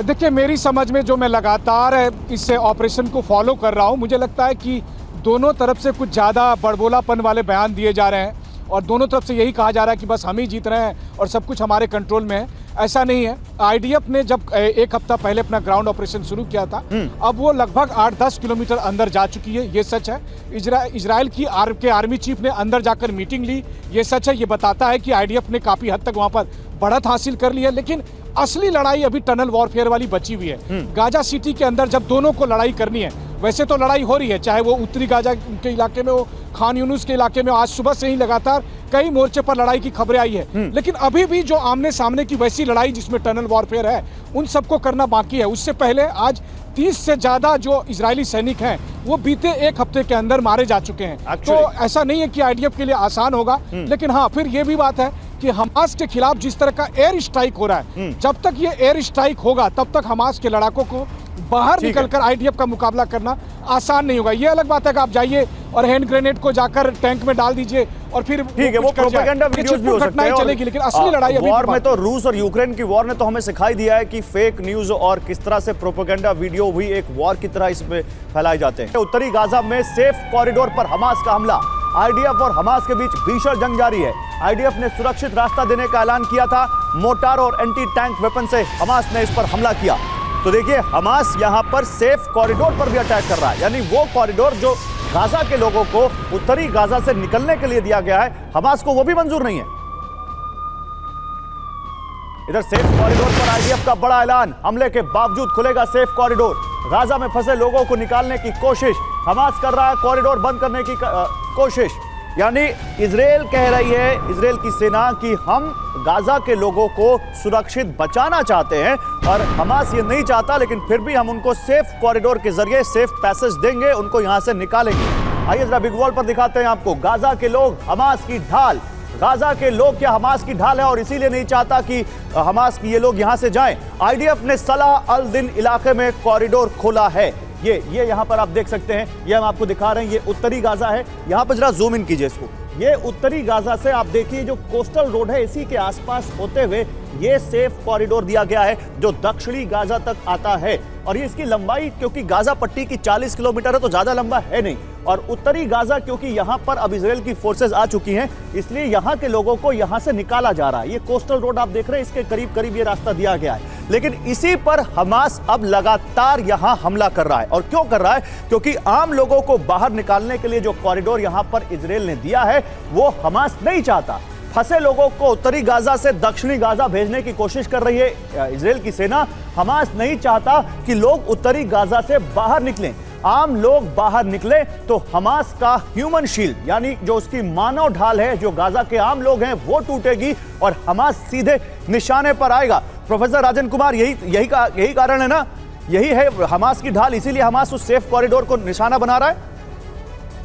देखिए, मेरी समझ में जो मैं लगातार इस ऑपरेशन को फॉलो कर रहा हूं, मुझे लगता है कि दोनों तरफ से कुछ ज़्यादा बड़बोलापन वाले बयान दिए जा रहे हैं, और दोनों तरफ से यही कहा जा रहा है कि बस हम ही जीत रहे हैं और सब कुछ हमारे कंट्रोल में है। ऐसा नहीं है। आईडीएफ ने जब एक हफ्ता पहले अपना ग्राउंड ऑपरेशन शुरू किया था, अब वो लगभग 8-10 किलोमीटर अंदर जा चुकी है, ये सच है। इजराइल की आर्मी चीफ ने अंदर जाकर मीटिंग ली, ये सच है। ये बताता है कि आईडीएफ ने काफ़ी हद तक वहाँ पर बढ़त हासिल कर ली है, लेकिन असली लड़ाई अभी टनल वॉरफेयर वाली बची हुई है। गाजा सिटी के अंदर जब दोनों को लड़ाई करनी है, वैसे तो लड़ाई हो रही है, चाहे वो उत्तरी गाजा के इलाके में हो, खान यूनुस के इलाके में, आज सुबह से ही लगातार कई मोर्चे पर लड़ाई की खबरें आई है, लेकिन अभी भी जो आमने सामने की वैसी लड़ाई जिसमें टनल वॉरफेयर है, उन सबको करना बाकी है। उससे पहले आज 30 से ज्यादा जो इजरायली सैनिक हैं वो बीते एक हफ्ते के अंदर मारे जा चुके हैं। तो ऐसा नहीं है कि आईडीएफ के लिए आसान होगा, लेकिन हाँ, फिर ये भी बात है कि हमास के खिलाफ जिस तरह का एयर स्ट्राइक हो रहा है, जब तक ये एयर स्ट्राइक होगा तब तक हमास के लड़ाकों को बाहर निकलकर आईडीएफ का मुकाबला करना आसान नहीं होगा। ये अलग बात है कि आप जाइए और हैंड ग्रेनेड को जाकर टैंक में डाल दीजिए और फिर ठीक है, वो प्रोपेगेंडा वीडियोस भी हो सकते हैं, चलेगी, लेकिन असली लड़ाई अभी वॉर में तो रूस और यूक्रेन की वॉर ने तो हमें सिखाई दिया है कि फेक न्यूज और किस तरह से प्रोपेगेंडा वीडियो भी एक वॉर की तरह इसमें फैलाए जाते हैं। उत्तरी गाजा में सेफ कॉरिडोर पर हमास का हमला, आईडीएफ और हमास के बीच भीषण जंग जारी है। आईडीएफ ने सुरक्षित रास्ता देने का ऐलान किया था, मोर्टार और एंटी टैंक वेपन से हमास ने इस पर हमला किया। तो देखिए, हमास यहां पर सेफ कॉरिडोर पर भी अटैक कर रहा है, यानी वो कॉरिडोर जो गाजा के लोगों को उत्तरी गाजा से निकलने के लिए दिया गया है, हमास को वो भी मंजूर नहीं है। इधर सेफ कॉरिडोर पर आईडीएफ का बड़ा ऐलान, हमले के बावजूद खुलेगा सेफ कॉरिडोर। गाजा में फंसे लोगों को निकालने की कोशिश, हमास कर रहा है कॉरिडोर बंद करने की कोशिश। यानी इजराइल कह रही है, इजराइल की सेना, कि हम गाजा के लोगों को सुरक्षित बचाना चाहते हैं, और हमास ये नहीं चाहता, लेकिन फिर भी हम उनको सेफ कॉरिडोर के जरिए सेफ पैसेज देंगे, उनको यहां से निकालेंगे। आइए जरा बिग वॉल पर दिखाते हैं आपको। गाजा के लोग हमास की ढाल, गाजा के लोग क्या हमास की ढाल है और इसीलिए नहीं चाहता कि हमास की ये लोग यहां से जाएं। आईडीएफ ने सलाह अल दिन इलाके में कॉरिडोर खोला है। ये यहां पर आप देख सकते हैं, ये हम आपको दिखा रहे हैं, ये उत्तरी गाजा है। यहां पर जरा जूम इन कीजिए इसको, ये उत्तरी गाजा से आप देखिए जो कोस्टल रोड है इसी के आसपास होते हुए ये सेफ कॉरिडोर दिया गया है जो दक्षिणी गाजा तक आता है। और ये इसकी लंबाई क्योंकि गाजा पट्टी की 40 किलोमीटर है तो ज्यादा लंबा है नहीं। और उत्तरी गाजा क्योंकि यहां पर अब इजराइल की फोर्सेज आ चुकी हैं इसलिए यहां के लोगों को यहां से निकाला जा रहा है। ये कोस्टल रोड आप देख रहे हैं इसके करीब करीब ये रास्ता दिया गया है, लेकिन इसी पर हमास अब लगातार यहां हमला कर रहा है। और क्यों कर रहा है? क्योंकि आम लोगों को बाहर निकालने के लिए जो कॉरिडोर यहां पर इजराइल ने दिया है वो हमास नहीं चाहता। फंसे लोगों को उत्तरी गाजा से दक्षिणी गाजा भेजने की कोशिश कर रही है इजराइल की सेना। हमास नहीं चाहता कि लोग उत्तरी गाजा से बाहर निकलें। आम लोग बाहर निकले तो हमास का ह्यूमन शील्ड यानी जो उसकी मानव ढाल है, जो गाजा के आम लोग हैं, वो टूटेगी और हमास सीधे निशाने पर आएगा। प्रोफेसर राजन कुमार, यही कारण है ना, यही है हमास की ढाल, इसीलिए हमास उस सेफ कॉरिडोर को निशाना बना रहा है।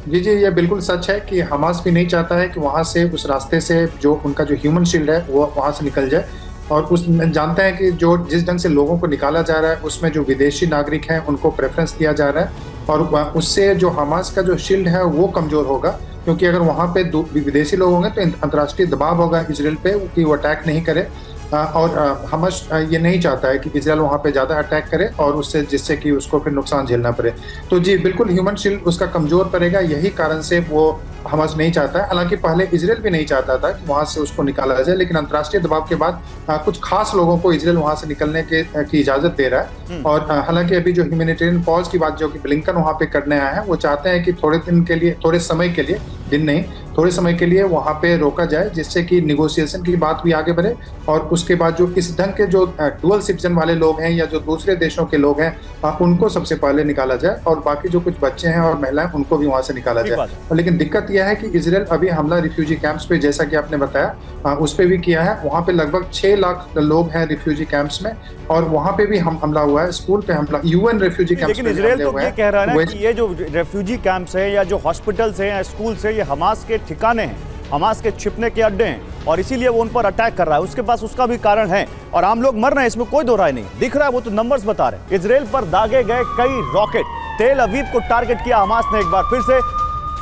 जी, ये बिल्कुल सच है कि हमास भी नहीं चाहता है कि वहाँ से उस रास्ते से जो उनका जो ह्यूमन शील्ड है वो वहाँ से निकल जाए। और उस जानते हैं कि जो जिस ढंग से लोगों को निकाला जा रहा है उसमें जो विदेशी नागरिक हैं उनको प्रेफरेंस दिया जा रहा है और उससे जो हमास का जो शील्ड है वो कमजोर होगा, क्योंकि अगर वहाँ पे विदेशी लोग होंगे तो अंतर्राष्ट्रीय दबाव होगा इजराइल पे कि वो अटैक नहीं करे। और हमास ये नहीं चाहता है कि इजराइल वहाँ पे ज़्यादा अटैक करे और उससे जिससे कि उसको फिर नुकसान झेलना पड़े। तो जी बिल्कुल ह्यूमन शील्ड उसका कमज़ोर पड़ेगा, यही कारण से वो हमास नहीं चाहता है। हालांकि पहले इजराइल भी नहीं चाहता था कि वहाँ से उसको निकाला जाए, लेकिन अंतर्राष्ट्रीय दबाव के बाद कुछ खास लोगों को इजराइल वहाँ से निकलने की इजाज़त दे रहा है। और हालांकि अभी जो ह्यूमैनिटेरियन पॉज की बात जो कि ब्लिंकन वहाँ पे करने आए हैं वो चाहते हैं कि थोड़े समय के लिए, दिन नहीं, थोड़े समय के लिए वहाँ पे रोका जाए जिससे कि निगोशिएशन की बात भी आगे बढ़े। और उसके बाद जो इस ढंग के जो डुअल सिटीजन वाले लोग हैं या जो दूसरे देशों के लोग हैं उनको सबसे पहले निकाला जाए और बाकी जो कुछ बच्चे हैं और महिलाएं उनको भी वहाँ से निकाला जाए। लेकिन दिक्कत यह है कि इजराइल अभी हमला रिफ्यूजी कैंप्स पे, जैसा कि आपने बताया, उस पर भी किया है। वहाँ पे लगभग 6 लाख लोग हैं रिफ्यूजी कैंप्स में और वहाँ पे भी हमला हुआ है, स्कूल पे हमला, UN रिफ्यूजी कैंप्स। लेकिन इजराइल तो ये कह रहा है ना कि ये जो रिफ्यूजी कैंप्स है या जो हॉस्पिटल्स हैं या स्कूल्स है ये हमास के ठिकाने हैं, हमास के छिपने के अड्डे हैं और इसीलिए वो उन पर अटैक कर रहा है। उसके पास उसका भी कारण है और आम लोग मर रहे हैं, इसमें कोई दो राय नहीं। दिख रहा है, वो तो नंबर्स बता रहे हैं। इजराइल पर दागे गए कई रॉकेट, तेल अवीव को टारगेट किया हमास ने। एक बार फिर से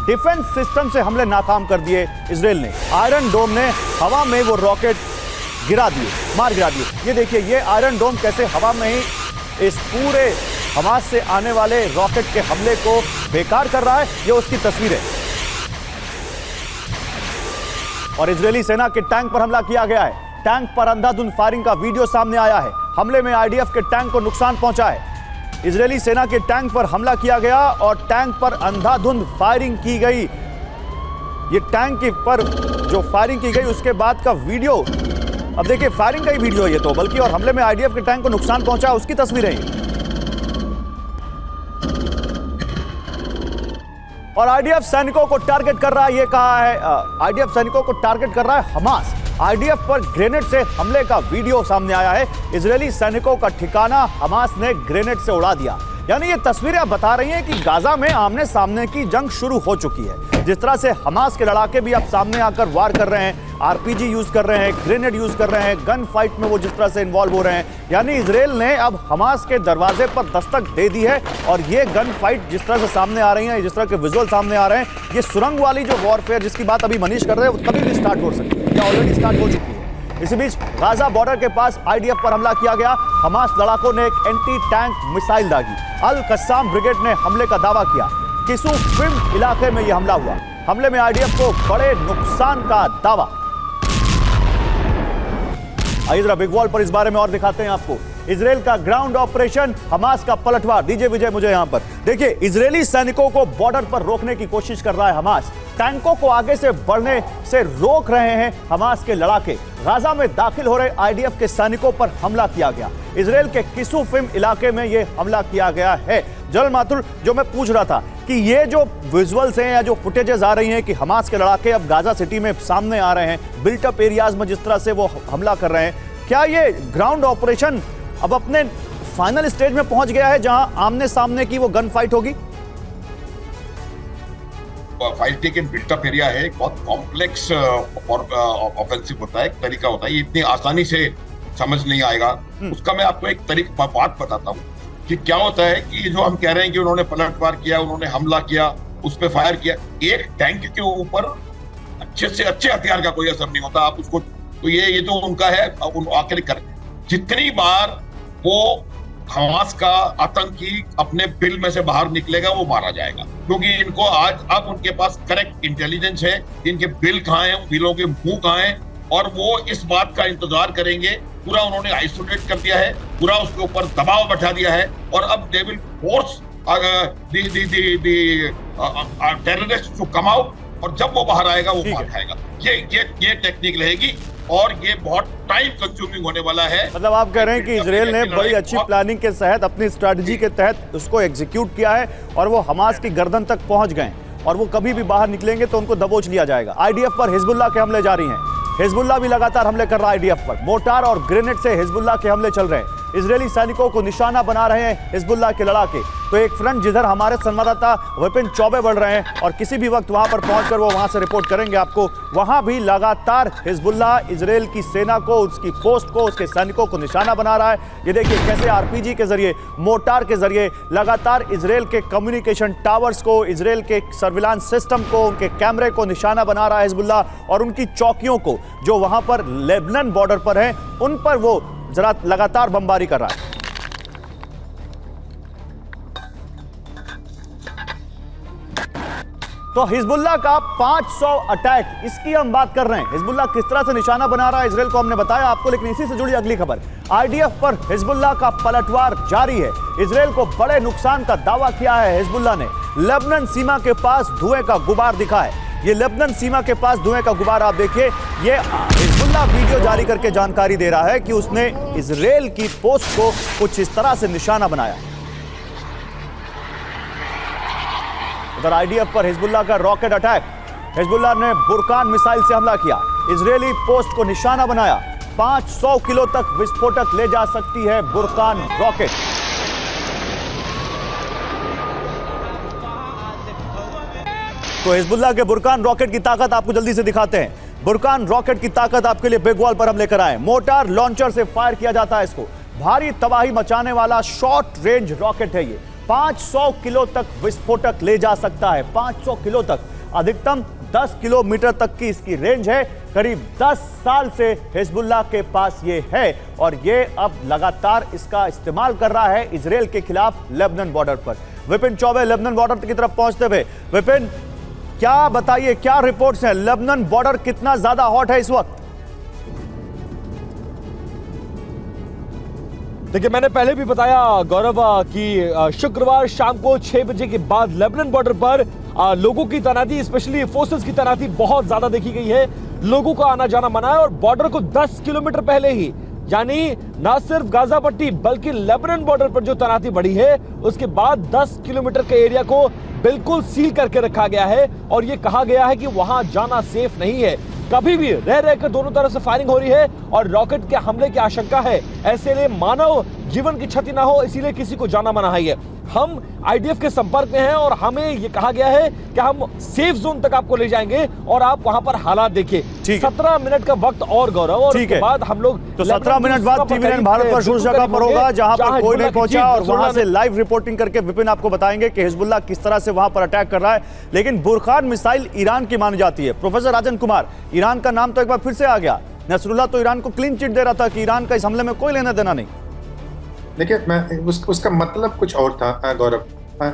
डिफेंस सिस्टम से हमले नाकाम कर दिए इजराइल ने। आयरन डोम ने हवा में वो रॉकेट मार गिरा दिए। ये देखिए, ये आयरन डोम कैसे हवा में ही इस पूरे हमास से आने वाले रॉकेट के हमले को बेकार कर रहा है। ये उसकी तस्वीर है। और इजरायली सेना के टैंक पर हमला किया गया है। टैंक पर अंधाधुंध फायरिंग का वीडियो सामने आया है। हमले में आईडीएफ के टैंक को नुकसान पहुंचा है। इजरायली सेना के टैंक पर हमला किया गया और टैंक पर अंधाधुंध फायरिंग की गई। ये टैंक पर जो फायरिंग की गई उसके बाद का वीडियो, अब देखिए फायरिंग का ही वीडियो ये तो, बल्कि और हमले में आईडीएफ के टैंक को नुकसान पहुंचा उसकी तस्वीरें। और आईडीएफ सैनिकों को टारगेट कर रहा है, ये कहा है आईडीएफ सैनिकों को टारगेट कर रहा है हमास। आईडीएफ पर ग्रेनेड से हमले का वीडियो सामने आया है। इजरायली सैनिकों का ठिकाना हमास ने ग्रेनेड से उड़ा दिया। यानी ये तस्वीरें बता रही हैं कि गाजा में आमने सामने की जंग शुरू हो चुकी है। जिस तरह से हमास के लड़ाके भी अब सामने आकर वार कर रहे हैं, आरपीजी यूज कर रहे हैं, ग्रेनेड यूज कर रहे हैं, गन फाइट में वो जिस तरह से इन्वॉल्व हो रहे हैं, यानी इजराइल ने अब हमास के दरवाजे पर दस्तक दे दी है। और ये गन फाइट जिस तरह से सामने आ रही है, जिस तरह के विजुअल सामने आ रहे हैं, ये सुरंग वाली जो वॉरफेयर जिसकी बात अभी मनीष कर रहे हैं, वो कभी भी स्टार्ट हो सकती है या ऑलरेडी स्टार्ट हो चुकी है। इसी बीच गाजा बॉर्डर के पास आईडीएफ पर हमला किया गया। हमास लड़ाकों ने एक एंटी टैंक मिसाइल दागी। अल कस्साम ब्रिगेड ने हमले का दावा किया। किसूफिम इलाके में यह हमला हुआ। हमले में आईडीएफ को बड़े नुकसान का दावा। आइए जरा बिग वॉल पर इस बारे में और दिखाते हैं आपको। इजराइल का ग्राउंड ऑपरेशन, हमास का पलटवार। दीजिए विजय मुझे यहां पर। देखिए, इजरायली सैनिकों को बॉर्डर पर रोकने की कोशिश कर रहा है हमास। टैंकों को आगे से बढ़ने से रोक रहे हैं हमास के लड़ाके। गाजा में दाखिल हो रहे आईडीएफ के सैनिकों पर हमला किया गया। इजराइल के किसूफिम इलाके में यह हमला किया गया है। जनरल माथुर, जो मैं पूछ रहा था कि ये जो विजुअल्स हैं या जो फुटेजेस आ रही हैं कि हमास के लड़ाके अब गाजा सिटी में सामने आ रहे हैं, बिल्टअप एरियाज में जिस तरह से वो हमला कर रहे हैं, क्या ये ग्राउंड ऑपरेशन अब अपने फाइनल स्टेज में पहुंच गया है जहां आमने सामने की वो गन फाइट होगी? फाइटिंग इन बिल्टअप एरिया है, बहुत कॉम्प्लेक्स ऑफेंसिव होता है, एक तरीका होता है, ये इतनी आसानी से समझ नहीं आएगा। उसका मैं आपको एक तरीका बात बताता हूँ कि क्या होता है कि जो हम कह रहे हैं कि उन्होंने पलटवार किया, उन्होंने हमला किया, उस पर फायर किया। एक टैंक के ऊपर अच्छे से अच्छे हथियार का कोई असर नहीं होता। आप उसको तो ये तो उनका है, आखिर कर जितनी बार वो हमास का आतंकी अपने बिल में से बाहर निकलेगा वो मारा जाएगा, क्योंकि इनको आज अब उनके पास करेक्ट इंटेलिजेंस है, इनके बिल कहाँ हैं, बिलों के मुंह कहाँ हैं, और वो इस बात का इंतजार करेंगे। पूरा उन्होंने आइसोलेट कर दिया है, पूरा उसके ऊपर दबाव बैठा दिया है, और अब they will force terrorist to come out, और जब वो बाहर आएगा वो मार खाएगा। ये टेक्निक रहेगी और ये बहुत टाइम कंज्यूमिंग होने वाला है। मतलब आप कह रहे हैं कि इजराइल ने बड़ी अच्छी प्लानिंग के तहत, अपनी स्ट्रैटेजी के तहत उसको एग्जीक्यूट किया है और वो हमास की गर्दन तक पहुंच गए, और वो कभी भी बाहर निकलेंगे तो उनको दबोच लिया जाएगा। आईडीएफ पर हिजबुल्लाह के हमले जारी हैं। हिजबुल्लाह भी लगातार हमले कर रहा है आईडीएफ पर। मोर्टार और ग्रेनेड से हिजबुल्लाह के हमले चल रहे हैं। इजरायली सैनिकों को निशाना बना रहे हैं हिजबुल्लाह के लड़ाके। तो एक फ्रंट जिधर हमारे संवाददाता विपिन चौबे बढ़ रहे हैं और किसी भी वक्त वहां पर पहुंचकर वो वहां से रिपोर्ट करेंगे आपको, वहां भी लगातार हिजबुल्लाह इजरायल की सेना को, उसकी पोस्ट को, उसके सैनिकों को निशाना बना रहा है। ये देखिए कैसे आरपीजी के जरिए, मोर्टार के जरिए लगातार इजरायल के कम्युनिकेशन टावर्स को, इजरायल के सर्विलांस सिस्टम को, उनके कैमरे को निशाना बना रहा है हिजबुल्लाह, और उनकी चौकियों को जो वहां पर लेबनान बॉर्डर पर है उन पर वो जरा लगातार बमबारी कर रहा है। तो हिजबुल्लाह का 500 अटैक, इसकी हम बात कर रहे हैं। हिजबुल्लाह किस तरह से निशाना बना रहा है इजरायल को हमने बताया आपको, लेकिन इसी से जुड़ी अगली खबर, आईडीएफ पर हिजबुल्लाह का पलटवार जारी है। इजरायल को बड़े नुकसान का दावा किया है हिजबुल्लाह ने। लेबनान सीमा के पास धुएं का गुबार दिखा है। ये लेबनान सीमा के पास धुएं का गुबार आप देखिए। ये हिजबुल्लाह वीडियो जारी करके जानकारी दे रहा है कि उसने इजरायल की पोस्ट को कुछ इस तरह से निशाना बनाया। उधर आईडीएफ पर हिजबुल्लाह का रॉकेट अटैक। हिजबुल्लाह ने बुरकान मिसाइल से हमला किया, इजरायली पोस्ट को निशाना बनाया। 500 किलो तक विस्फोटक ले जा सकती है बुरकान रॉकेट। तो हिजबुल्लाह के बुरकान रॉकेट की ताकत आपको जल्दी से दिखाते हैं। बुरकान रॉकेट की ताकत आपके लिए बिग वॉल पर हम लेकर आए। मोटार लॉन्चर से फायर किया जाता है इसको। भारी तबाही मचाने वाला शॉर्ट रेंज रॉकेट है ये। 500 किलो तक विस्फोटक ले जा सकता है, 500 किलो तक। अधिकतम 10 किलोमीटर तक की इसकी रेंज है। करीब 10 साल से हिजबुल्लाह के पास ये है और ये अब लगातार इसका इस्तेमाल कर रहा है इजरायल के खिलाफ लेबनान बॉर्डर पर। विपिन चौबे लेबनान बॉर्डर की तरफ पहुंचते हुए, विपिन क्या बताइए, क्या रिपोर्ट्स हैं? लेबनान बॉर्डर कितना ज्यादा हॉट है इस वक्त? देखिए, मैंने पहले भी बताया गौरव कि शुक्रवार शाम को 6 बजे के बाद लेबनान बॉर्डर पर लोगों की तैनाती, स्पेशली फोर्सेस की तैनाती बहुत ज्यादा देखी गई है। लोगों का आना जाना मना है और बॉर्डर को 10 किलोमीटर पहले ही, यानी ना सिर्फ गाजा पट्टी बल्कि लेबनान बॉर्डर पर जो तैनाती बढ़ी है उसके बाद 10 किलोमीटर के एरिया को बिल्कुल सील करके रखा गया है और यह कहा गया है कि वहां जाना सेफ नहीं है। कभी भी रह रहकर दोनों तरफ से फायरिंग हो रही है और रॉकेट के हमले की आशंका है। ऐसे लिए मानव जीवन की क्षति ना हो, इसीलिए किसी को जाना मना है। हम आईडीएफ के संपर्क में हैं और हमें यह कहा गया है कि हम सेफ जोन तक आपको ले जाएंगे और आप वहां पर हालात देखिए। 17 मिनट का वक्त और गौरव, और उसके बाद हम लोग तो 17 मिनट बाद टीवी9 भारत पर उस जगह पर होगा जहां पर कोई नहीं पहुंचा और वहां से लाइव रिपोर्टिंग करके विपिन आपको बताएंगे कि हिजबुल्लाह किस तरह से वहां पर अटैक कर रहा है। लेकिन बुरकान मिसाइल ईरान की मानी जाती है। प्रोफेसर राजन कुमार, ईरान का नाम तो एक बार फिर से आ गया। नसरुल्लाह तो ईरान को क्लीन चिट दे रहा था कि ईरान का इस हमले में कोई लेना देना नहीं। देखिए, मैं उसका मतलब कुछ और था गौरव।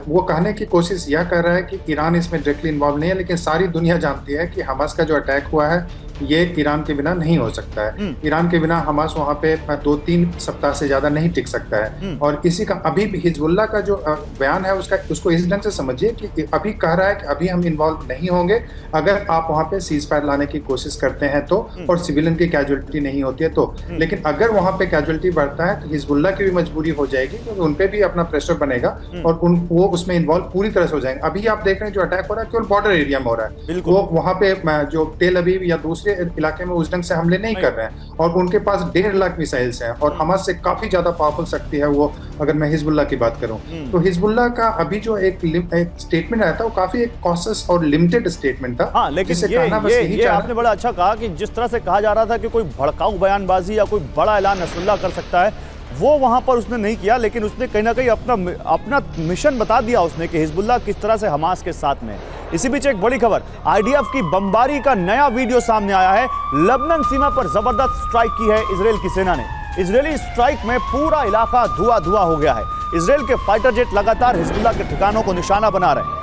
वो कहने की कोशिश यह कर रहा है कि ईरान इसमें डायरेक्टली इन्वॉल्व नहीं है, लेकिन सारी दुनिया जानती है कि हमास का जो अटैक हुआ है ये ईरान के बिना नहीं हो सकता है। ईरान के बिना हमास वहाँ पे 2-3 सप्ताह से ज्यादा नहीं टिक सकता है। और इसी का अभी भी हिजबुल्लाह का जो बयान है उसको इस ढंग से समझिए कि अभी कह रहा है कि अभी हम इन्वॉल्व नहीं होंगे अगर आप वहाँ पे सीज फायर लाने की कोशिश करते हैं तो, और सिविलियन की कैजुअलिटी नहीं होती है तो। लेकिन अगर वहाँ पे कैजुअलिटी बढ़ता है तो हिजबुल्लाह की भी मजबूरी हो जाएगी, क्योंकि उन पे भी अपना प्रेशर बनेगा और वो उसमें इन्वॉल्व पूरी तरह से हो जाएंगे। अभी आप देख रहे हैं जो अटैक हो रहा है केवल बॉर्डर एरिया में हो रहा है। वो वहाँ पे जो तेल अवीव या दूसरे इलाके में उस ढंग से हमले नहीं कर रहे हैं और उनके पास 1.5 लाख मिसाइल्स हैं और हमास से काफी ज्यादा पावरफुल शक्ति है वो। अगर मैं हिजबुल्लाह की बात करूं तो हिजबुल्लाह का अभी जो एक स्टेटमेंट आया था वो काफी एक कॉशियस और लिमिटेड स्टेटमेंट था। हाँ, लेकिन ये आपने बड़ा अच्छा कहा कि जिस तरह से कहा जा रहा था कि कोई भड़काऊ बयानबाजी या कोई बड़ा ऐलान नसरुल्लाह कर सकता है, वो वहां पर उसने नहीं किया। लेकिन उसने कहीं ना कहीं अपना मिशन बता दिया उसने कि हिजबुल्लाह किस तरह से हमास के साथ में। इसी बीच एक बड़ी खबर, आईडीएफ की बमबारी का नया वीडियो सामने आया है। लेबनान सीमा पर जबरदस्त स्ट्राइक की है इजराइल की सेना ने। इजरायली स्ट्राइक में पूरा इलाका धुआं धुआं हो गया है। इजराइल के फाइटर जेट लगातार हिजबुल्लाह के ठिकानों को निशाना बना रहे हैं।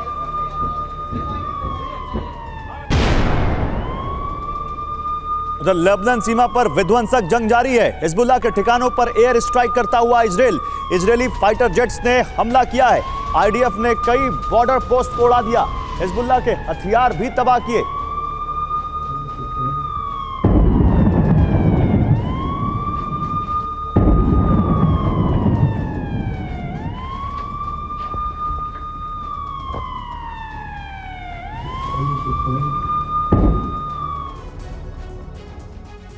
उधर लेबनान सीमा पर विध्वंसक जंग जारी है। हिजबुल्लाह के ठिकानों पर एयर स्ट्राइक करता हुआ इजरायली फाइटर जेट्स ने हमला किया है। आईडीएफ ने कई बॉर्डर पोस्ट को उड़ा दिया। हिजबुल्लाह के हथियार भी तबाह किए।